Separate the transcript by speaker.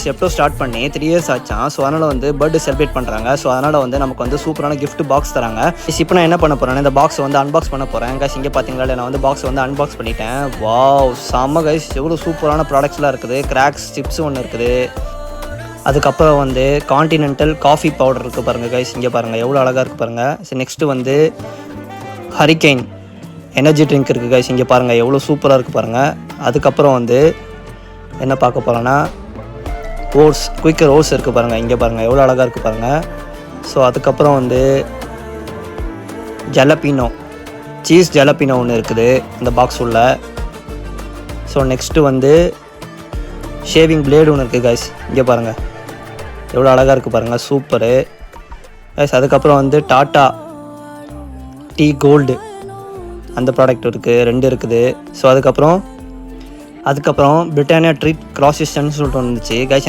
Speaker 1: Zepto start பண்ணி 3 years ஆச்சான். So அதனால் வந்து பர்த்டே செலிப்ரேட் பண்ணுறாங்க. ஸோ அதனால் வந்து நமக்கு வந்து சூப்பரான கிஃப்ட் பாக்ஸ் தராங்க. இப்போ நான் என்ன பண்ண போகிறேன், இந்த பாக்ஸ் வந்து அன்பாக்ஸ் பண்ண போகிறேன். கைஸ் இங்கே பார்த்தீங்களா, நான் வந்து பாக்ஸ் வந்து அன்பாக்ஸ் பண்ணிட்டேன். வாவ் செம்ம கைஸ், எவ்வளோ சூப்பரான ப்ராடக்ட்ஸ்லாம் இருக்குது. கிராக்ஸ் சிப்ஸ் ஒன்று இருக்குது. அதுக்கப்புறம் வந்து கான்டினென்டல் காஃபி பவுடர் இருக்குது பாருங்கள் கைஸ், இங்கே பாருங்கள் எவ்வளோ அழகாக இருக்குது பாருங்கள். ஸோ நெக்ஸ்ட்டு வந்து ஹரிகெயின் எனர்ஜி ட்ரிங்க் இருக்குது கைஸ், இங்கே பாருங்கள் எவ்வளோ சூப்பராக இருக்குது பாருங்கள். அதுக்கப்புறம் வந்து என்ன பார்க்க போகிறோன்னா ஓட்ஸ், குயிக்கர் ஓட்ஸ் இருக்குது பாருங்கள், இங்கே பாருங்கள் எவ்வளோ அழகாக இருக்குது பாருங்கள். ஸோ அதுக்கப்புறம் வந்து ஜலப்பினோ, சீஸ் ஜலப்பினோ ஒன்று இருக்குது இந்த பாக்ஸ் உள்ள. ஸோ நெக்ஸ்ட்டு வந்து ஷேவிங் பிளேடு ஒன்று இருக்குது கைஸ், இங்கே பாருங்கள் எவ்வளோ அழகாக இருக்குது பாருங்கள், சூப்பரு கைஸ். அதுக்கப்புறம் வந்து டாட்டா டீ கோல்டு அந்த ப்ராடக்ட் இருக்குது, 2 இருக்குது. ஸோ அதுக்கப்புறம் பிரிட்டானியா ட்ரீட் கிராசிஸ்டன்னு சொல்லிட்டு வந்துச்சு கைஸ்.